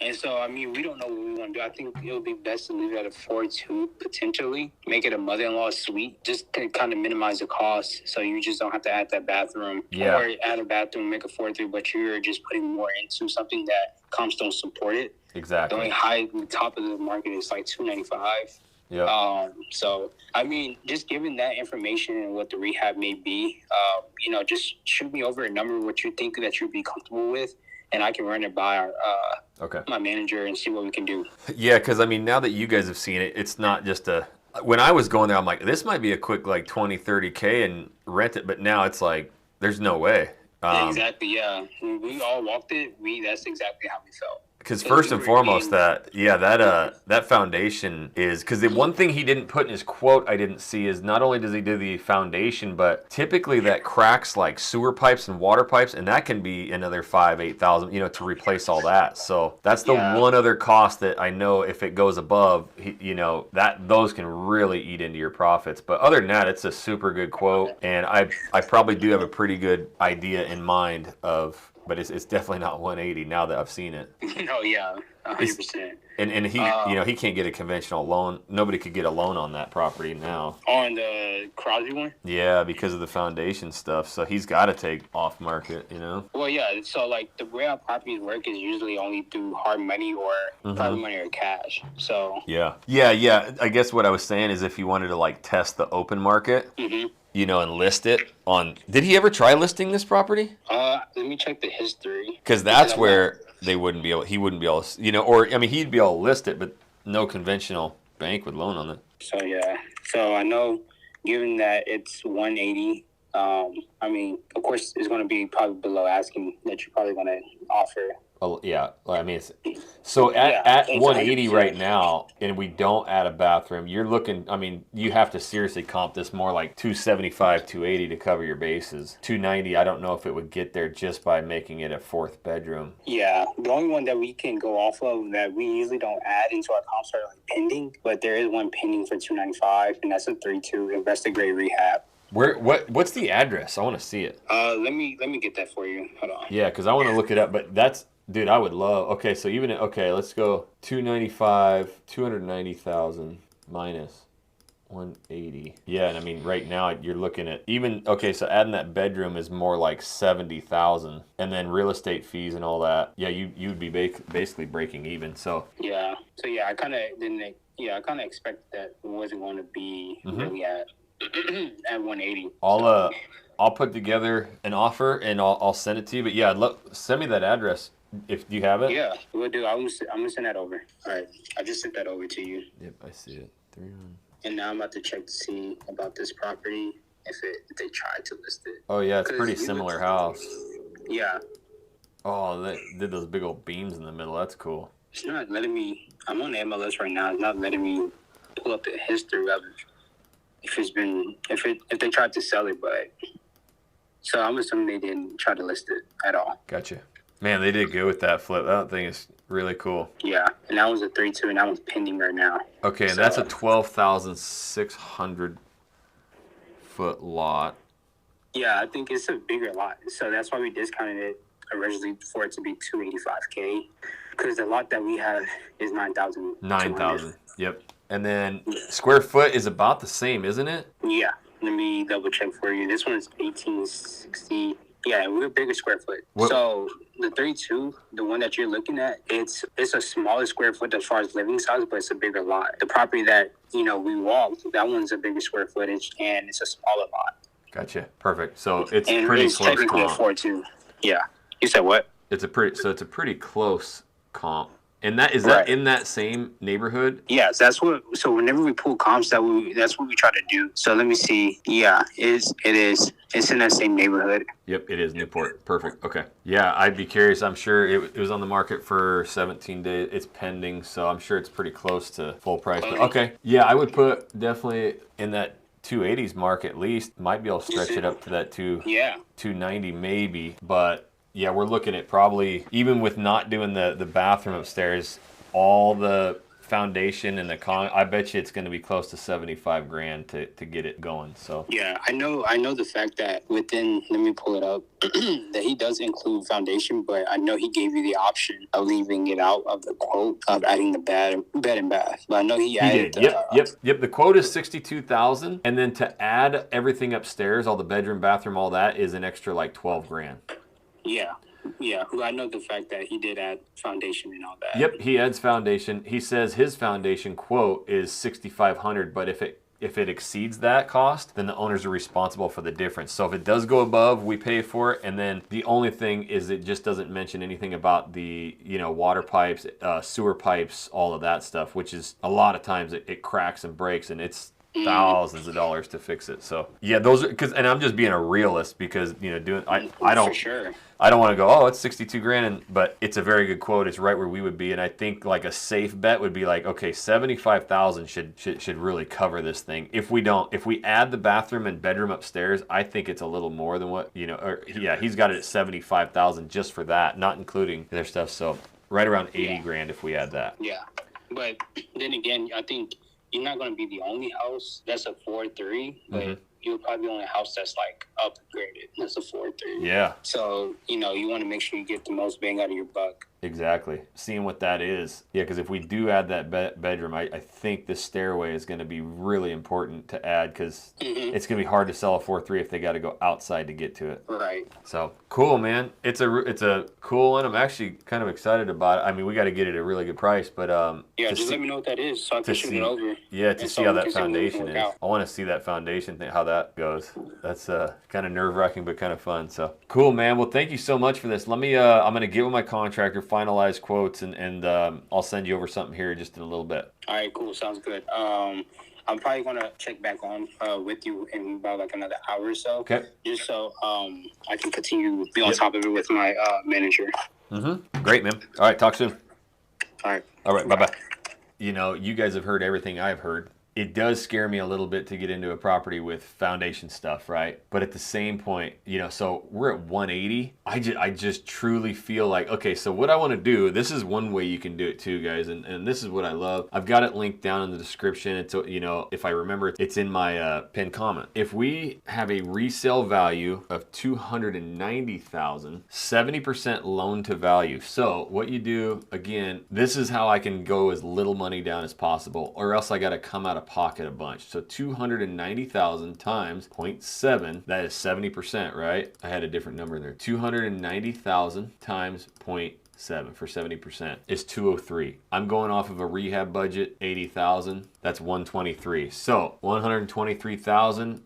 And so I mean, we don't know what we want to do. I think it would be best to leave it at a 4.2 potentially. Make it a mother-in-law suite, just to kind of minimize the cost. So you just don't have to add that bathroom, or add a bathroom, make a 4.3, but you're just putting more into something that comps don't support it. Exactly. The only high top of the market is like 295. Yeah. So I mean, just given that information and what the rehab may be, just shoot me over a number what you think that you'd be comfortable with, and I can run it by my manager and see what we can do. Yeah, because I mean, now that you guys have seen it, it's not just when I was going there, I'm like, this might be a quick like 20, 30K and rent it, but now it's like, there's no way. Exactly. Yeah, when we all walked it. That's exactly how we felt. Because first and foremost, that foundation is, because the one thing he didn't put in his quote I didn't see is not only does he do the foundation, but typically that cracks like sewer pipes and water pipes, and that can be another 5,000-8,000, to replace all that. So that's the one other cost that I know if it goes above, those can really eat into your profits. But other than that, it's a super good quote, and I probably do have a pretty good idea in mind of. But it's definitely not 180 now that I've seen it. No, yeah, 100%. And he, he can't get a conventional loan. Nobody could get a loan on that property now. On the Crosby one? Yeah, because of the foundation stuff. So he's got to take off market, Well, yeah. So like the way our properties work is usually only through hard money or private money or cash. So yeah. I guess what I was saying is if you wanted to like test the open market. Mm-hmm. And list it on. Did he ever try listing this property? Let me check the history. Because that's where he wouldn't be able, he'd be able to list it, but no conventional bank would loan on it. So yeah. So I know, given that it's 180, I mean, of course, it's going to be probably below asking that you're probably going to offer. Oh, yeah, I mean, at 180 right now, and we don't add a bathroom, you're looking, I mean, you have to seriously comp this more like 275, 280 to cover your bases. 290, I don't know if it would get there just by making it a 4th bedroom. Yeah, the only one that we can go off of that we usually don't add into our comps are like pending, but there is one pending for 295, and that's a 3.2 investor grade rehab. What's the address? I want to see it. Let me get that for you. Hold on. Yeah, because I want to look it up, but that's. Dude, I would love. Okay, so let's go 295, 290,000 minus 180. Yeah, and I mean right now you're looking at even okay, so adding that bedroom is more like 70,000, and then real estate fees and all that. Yeah, you'd be basically breaking even. So Yeah. So yeah, I kind of didn't. Yeah, I kind of expected that it wasn't going to be really at at 180. I'll put together an offer and I'll send it to you. But yeah, send me that address if you have it. Yeah, we'll do. I'm gonna send that over. All right, I just sent that over to you. Yep, I see it. 3-1. And now I'm about to check to see about this property if they tried to list it. Oh yeah, it's a pretty similar house. Yeah. Oh, they did those big old beams in the middle. That's cool. It's not letting me. I'm on the MLS right now. It's not letting me pull up the history of it. If they tried to sell it, but so I'm assuming they didn't try to list it at all. Gotcha. Man, they did good with that flip. That thing is really cool. Yeah, and that was a 3-2, and that one's pending right now. Okay, and that's a 12,600 foot lot. Yeah, I think it's a bigger lot, so that's why we discounted it originally for it to be $285K, because the lot that we have is 9,000. 9,000. Yep. And then square foot is about the same, isn't it? Yeah. Let me double check for you. This one is 1860. Yeah, we're bigger square foot. What? So the 32, the one that you're looking at, it's a smaller square foot as far as living size, but it's a bigger lot. The property that we walked, that one's a bigger square footage and it's a smaller lot. Gotcha. Perfect. So it's and pretty it's close technically comp. a 4-2. Yeah. You said what? It's a pretty close comp. And is that in that same neighborhood? Yes, so whenever we pull comps, that's what we try to do. So let me see. Yeah, it is. It's in that same neighborhood. Yep, it is Newport. Perfect. Okay. Yeah, I'd be curious. I'm sure it was on the market for 17 days. It's pending, so I'm sure it's pretty close to full price. But okay. Yeah, I would put definitely in that 280s mark at least. Might be able to stretch it up to that 290 maybe, but yeah, we're looking at probably, even with not doing the bathroom upstairs, all the foundation and I bet you it's going to be close to 75 grand to get it going. So yeah, I know the fact that let me pull it up, that he does include foundation, but I know he gave you the option of leaving it out of the quote of adding the bed and bath. But I know he added. Yep. The quote is 62,000, and then to add everything upstairs, all the bedroom, bathroom, all that is an extra like 12 grand. Yeah. I know the fact that he did add foundation and all that. Yep, he adds foundation. He says his foundation quote is 6,500, but if it exceeds that cost, then the owners are responsible for the difference. So if it does go above, we pay for it. And then the only thing is it just doesn't mention anything about the water pipes, sewer pipes, all of that stuff, which is a lot of times it cracks and breaks, and it's thousands of dollars to fix it. So yeah, those are and I'm just being a realist because I don't for sure. I don't want to go, oh, it's 62 grand, but it's a very good quote. It's right where we would be. And I think like a safe bet would be like, okay, 75,000 should really cover this thing. If we add the bathroom and bedroom upstairs, I think it's a little more than what, he's got it at 75,000 just for that, not including their stuff. So right around 80 grand if we add that. Yeah. But then again, I think you're not going to be the only house that's a 4-3, but you're probably the only house that's like upgraded. That's a 4-3. Yeah. So, you want to make sure you get the most bang out of your buck. Exactly. Seeing what that is. Yeah, because if we do add that bedroom, I think the stairway is going to be really important to add because it's going to be hard to sell a 4-3 if they got to go outside to get to it. Right. So cool, man. It's a cool one. I'm actually kind of excited about it. I mean, we got to get it at a really good price, but just let me know what that is so I can shoot it over. Yeah, to see how that foundation is. I want to see that foundation thing, how that goes. That's kind of nerve-wracking, but kind of fun. So cool, man. Well, thank you so much for this. Let me. I'm going to get with my contractor, finalize quotes, and I'll send you over something here just in a little bit. All right, cool. Sounds good. I'm probably going to check back on with you in about like another hour or so. Okay. Just so I can continue to be on top of it with my manager. Great, man. All right, talk soon. All right. All right, bye-bye. You guys have heard everything I've heard. It does scare me a little bit to get into a property with foundation stuff, right? But at the same point, so we're at 180. I just truly feel like, okay, so what I want to do, this is one way you can do it too, guys, and this is what I love. I've got it linked down in the description. It's, if I remember, it's in my pinned comment. If we have a resale value of $290,000, 70% loan to value. So what you do, again, this is how I can go as little money down as possible, or else I got to come out of to pocket a bunch. So 290,000 times 0.7, that is 70%, right? I had a different number in there. 290,000 times 0.7 for 70% is 203. I'm going off of a rehab budget, 80,000. That's 123. So 123,000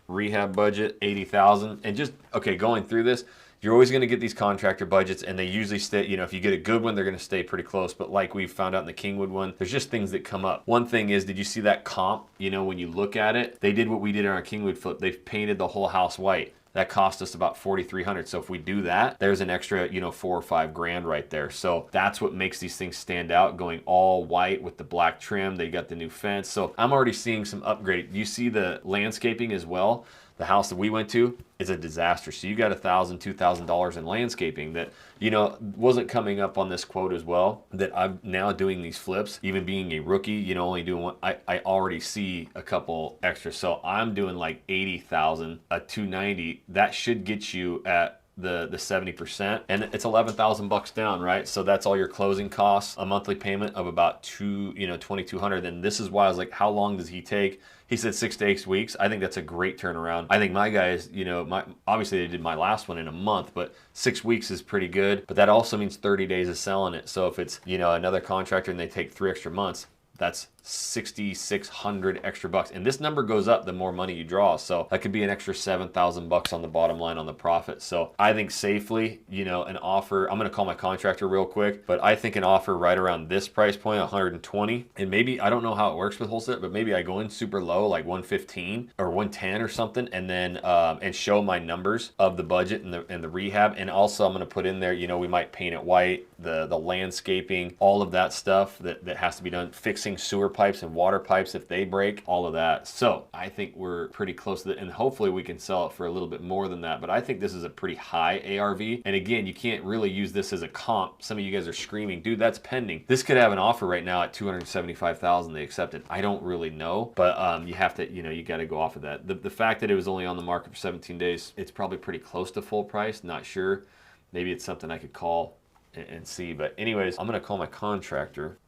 rehab budget, 80,000. And just, okay, going through this, you're always going to get these contractor budgets, and they usually stay, you know, if you get a good one, they're going to stay pretty close. But like we found out in the Kingwood one, there's just things that come up. One thing is, did you see that comp? You know, when you look at it, they did what we did in our Kingwood flip. They've painted the whole house white. That cost us about $4,300. So if we do that, there's an extra, you know, $4 or $5 grand right there. So that's what makes these things stand out, going all white with the black trim. They got the new fence. So I'm already seeing some upgrade. You see the landscaping as well. The house that we went to is a disaster. So you got $1,000, $2,000 in landscaping that, you know, wasn't coming up on this quote as well, that I'm now doing these flips, even being a rookie, you know, only doing one, I already see a couple extras. So I'm doing like 80,000, a 290. That should get you at the 70%, and it's 11,000 bucks down, right? So that's all your closing costs, a monthly payment of about 2,200. And this is why I was like, how long does he take? He said 6 to 8 weeks. I think that's a great turnaround. I think my guys, you know, obviously they did my last one in a month, but 6 weeks is pretty good. But that also means 30 days of selling it. So if it's, you know, another contractor and they take 3 extra months, that's 6,600 extra bucks. And this number goes up the more money you draw. So that could be an extra 7,000 bucks on the bottom line on the profit. So I think safely, you know, an offer, I'm going to call my contractor real quick, but I think an offer right around this price point, 120, and maybe, I don't know how it works with wholesale, but maybe I go in super low, like 115 or 110 or something, and then, and show my numbers of the budget and the rehab. And also I'm going to put in there, you know, we might paint it white, the landscaping, all of that stuff that has to be done, fixing sewer pipes and water pipes if they break, all of that. So I think we're pretty close to that, and hopefully we can sell it for a little bit more than that. But I think this is a pretty high ARV. And again, you can't really use this as a comp. Some of you guys are screaming, dude, that's pending. This could have an offer right now at 275,000. They accepted. I don't really know, but you have to, you know, you got to go off of that. The fact that it was only on the market for 17 days, it's probably pretty close to full price. Not sure. Maybe it's something I could call and see. But anyways, I'm going to call my contractor.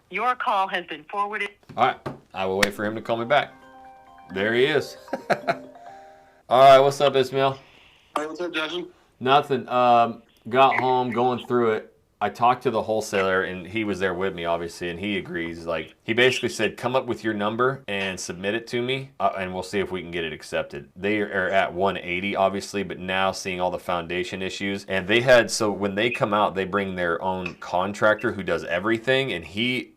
Your call has been forwarded. All right, I will wait for him to call me back. There he is. All right, what's up, Ismail? Hey, what's up, Justin? Nothing. Got home, going through it. I talked to the wholesaler, and he was there with me, obviously, and he agrees. Like, he basically said, come up with your number and submit it to me, and we'll see if we can get it accepted. They are at 180, obviously, but now seeing all the foundation issues. And they had, so when they come out, they bring their own contractor who does everything,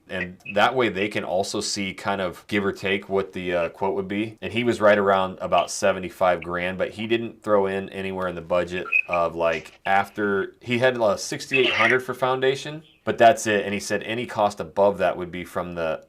and that way they can also see kind of give or take what the quote would be. And he was right around about 75 grand, but he didn't throw in anywhere in the budget of like after, he had 6,800 for foundation, but that's it. And he said any cost above that would be from the,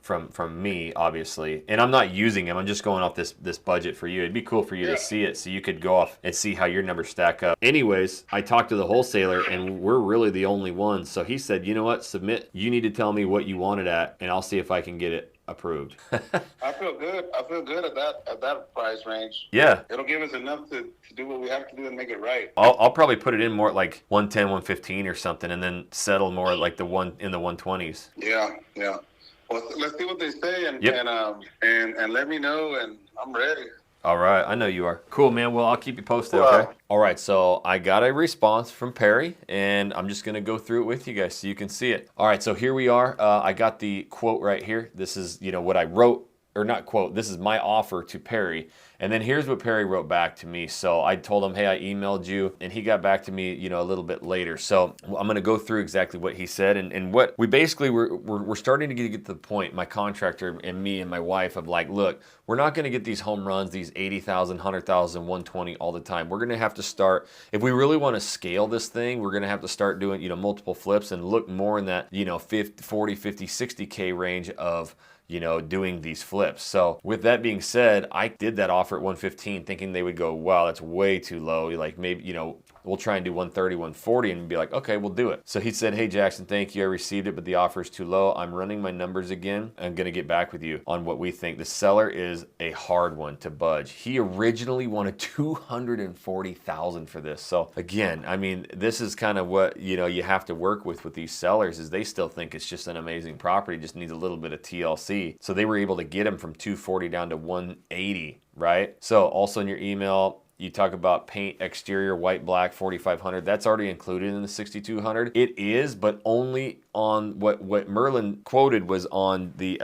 from me, obviously. And I'm not using him. I'm just going off this budget for you. It'd be cool for you to see it so you could go off and see how your numbers stack up. Anyways, I talked to the wholesaler, and we're really the only ones. So he said, you know what, submit. You need to tell me what you want it at, and I'll see if I can get it approved. I feel good. I feel good at that price range. Yeah. It'll give us enough to do what we have to do and make it right. I'll probably put it in more like 110, 115 or something, and then settle more like the 120s. Yeah. Well, let's see what they say, and Yep. and let me know, and I'm ready. All right, I know you are. Cool, man. Well, I'll keep you posted, okay? All right, so I got a response from Perry, and I'm just going to go through it with you guys so you can see it. All right, so here we are. I got the quote right here. This is, you know, what I wrote, or not quote, this is my offer to Perry. And then here's what Perry wrote back to me. So I told him, hey, I emailed you, and he got back to me, you know, a little bit later. So I'm going to go through exactly what he said, and what we basically we're starting to get to the point, my contractor and me and my wife, of like, look, we're not going to get these home runs, these 80,000, 100,000, 120 all the time. We're going to have to start, if we really want to scale this thing, we're going to have to start doing, you know, multiple flips and look more in that, you know, 50, 40, 50, 60K range of, you know, doing these flips. So with that being said, I did that offer at 115 thinking they would go, wow, that's way too low. Like maybe, you know, we'll try and do 130, 140 and be like, okay, we'll do it. So he said, hey Jackson, thank you. I received it, but the offer is too low. I'm running my numbers again. I'm going to get back with you on what we think. The seller is a hard one to budge. He originally wanted $240,000 for this. So again, I mean, this is kind of what, you know, you have to work with these sellers, is they still think it's just an amazing property, just needs a little bit of TLC. So they were able to get him from 240 down to 180, right? So also in your email, you talk about paint exterior white black 4,500. That's already included in the 6,200. It is, but only on what Merlin quoted was on the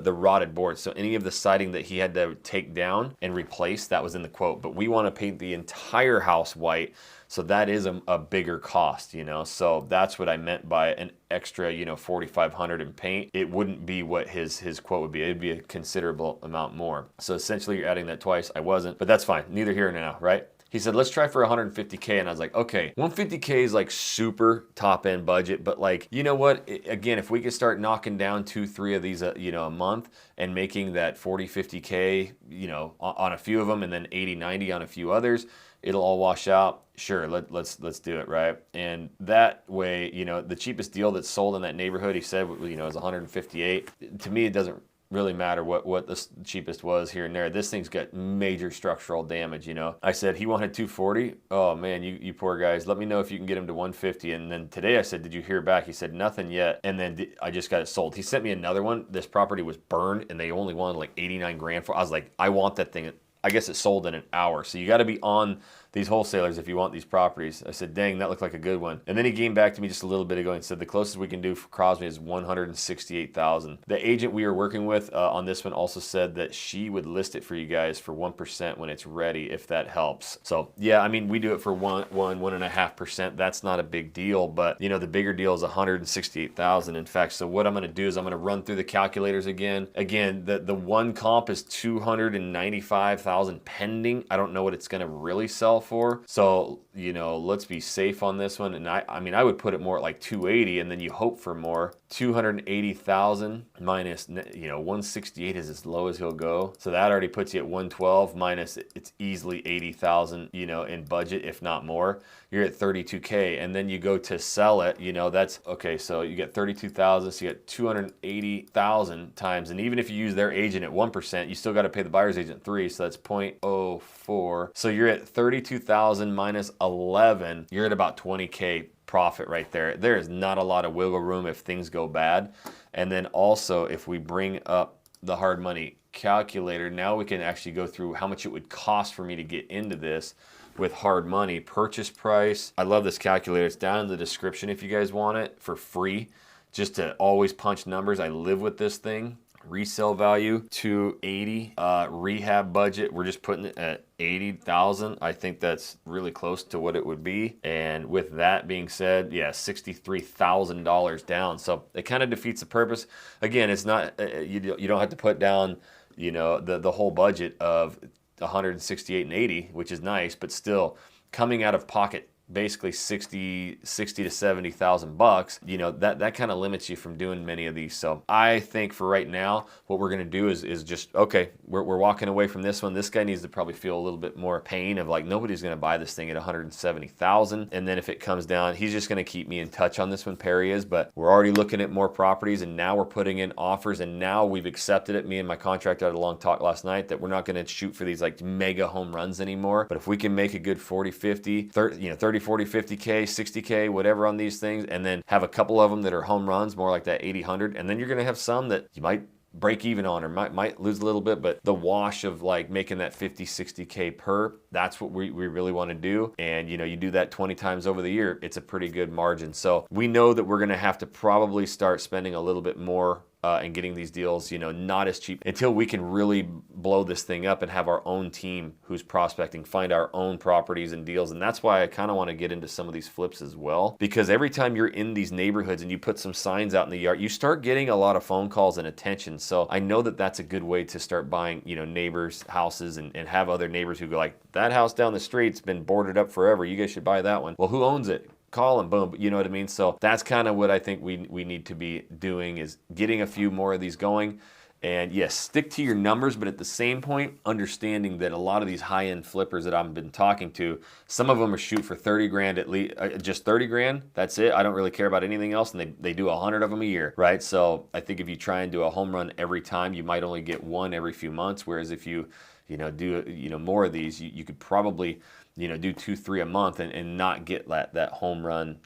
rotted boards. So any of the siding that he had to take down and replace, that was in the quote. But we want to paint the entire house white. So that is a bigger cost, you know. So that's what I meant by an extra, you know, 4,500 in paint. It wouldn't be what his quote would be. It'd be a considerable amount more. So essentially you're adding that twice. I wasn't, but that's fine. Neither here nor now, right? He said, let's try for 150K. And I was like, okay, 150K is like super top end budget. But like, you know what? Again, if we could start knocking down 2-3 of these, you know, a month and making that 40, 50K, you know, on a few of them, and then 80, 90 on a few others, it'll all wash out. Sure, let's do it, right? And that way, you know, the cheapest deal that's sold in that neighborhood, he said, you know, is 158. To me, it doesn't really matter what the cheapest was here and there. This thing's got major structural damage, you know. I said he wanted 240. Oh man, you poor guys. Let me know if you can get him to 150. And then today I said, did you hear back? He said nothing yet. And then I just got it sold. He sent me another one. This property was burned and they only wanted like 89 grand for. I was like, I want that thing. I guess it sold in an hour. So you got to be on these wholesalers if you want these properties. I said, dang, that looked like a good one. And then he came back to me just a little bit ago and said, the closest we can do for Crosby is 168,000. The agent we were working with on this one also said that she would list it for you guys for 1% when it's ready, if that helps. So yeah, I mean, we do it for 1.5%. That's not a big deal, but you know, the bigger deal is 168,000. In fact, so what I'm going to do is I'm going to run through the calculators again. Again, the one comp is 295,000 pending. I don't know what it's going to really sell for. So, you know, let's be safe on this one. And I mean, I would put it more at like 280 and then you hope for more. 280,000 minus, you know, 168 is as low as he'll go. So that already puts you at 112 minus it's easily 80,000, you know, in budget, if not more. You're at 32K. And then you go to sell it, you know, that's okay. So you get 32,000. So you get 280,000 times. And even if you use their agent at 1%, you still got to pay the buyer's agent 3. So that's 0.04. So you're at 32,000 minus 11. You're at about 20K profit right there. There is not a lot of wiggle room if things go bad. And then also if we bring up the hard money calculator, now we can actually go through how much it would cost for me to get into this with hard money. Purchase price. I love this calculator. It's down in the description if you guys want it for free, just to always punch numbers. I live with this thing. Resale value 280. Rehab budget, we're just putting it at 80,000. I think that's really close to what it would be. And with that being said, yeah, $63,000 down. So it kind of defeats the purpose. Again, it's not you don't have to put down, you know, the whole budget of 168 and 80, which is nice, but still coming out of pocket basically 60 to 70,000 bucks, you know, that kind of limits you from doing many of these. So I think for right now, what we're going to do is just, okay, we're walking away from this one. This guy needs to probably feel a little bit more pain of like, nobody's going to buy this thing at 170,000. And then if it comes down, he's just going to keep me in touch on this one, Perry is, but we're already looking at more properties and now we're putting in offers and now we've accepted it. Me and my contractor had a long talk last night that we're not going to shoot for these like mega home runs anymore. But if we can make a good 40, 50, 30, you know, 30, 40, 50K, 60K, whatever on these things, and then have a couple of them that are home runs, more like that 80, 100, and then you're going to have some that you might break even on or might lose a little bit, but the wash of like making that 50, 60K per, that's what we really want to do. And you know, you do that 20 times over the year, it's a pretty good margin. So we know that we're going to have to probably start spending a little bit more and getting these deals, you know, not as cheap until we can really blow this thing up and have our own team who's prospecting, find our own properties and deals. And that's why I kind of want to get into some of these flips as well, because every time you're in these neighborhoods and you put some signs out in the yard, you start getting a lot of phone calls and attention. So I know that that's a good way to start buying, you know, neighbors' houses and have other neighbors who go like, that house down the street's been boarded up forever. You guys should buy that one. Well, who owns it? Call them, boom, you know what I mean? So that's kind of what I think we need to be doing, is getting a few more of these going. And yes, stick to your numbers, but at the same point, understanding that a lot of these high-end flippers that I've been talking to, some of them are shoot for 30 grand at least, just 30 grand. That's it. I don't really care about anything else, and they do 100 of them a year, right? So I think if you try and do a home run every time, you might only get one every few months. Whereas if you do more of these, you could probably do 2-3 a month and not get that home run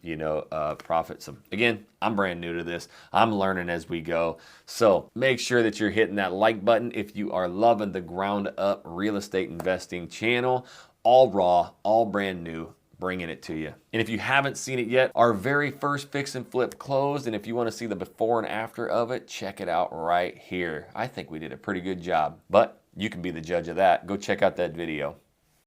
profit. So again, I'm brand new to this. I'm learning as we go. So make sure that you're hitting that like button if you are loving the ground up real estate investing channel. All raw, all brand new, bringing it to you. And if you haven't seen it yet, our very first fix and flip closed. And if you want to see the before and after of it, check it out right here. I think we did a pretty good job, but you can be the judge of that. Go check out that video.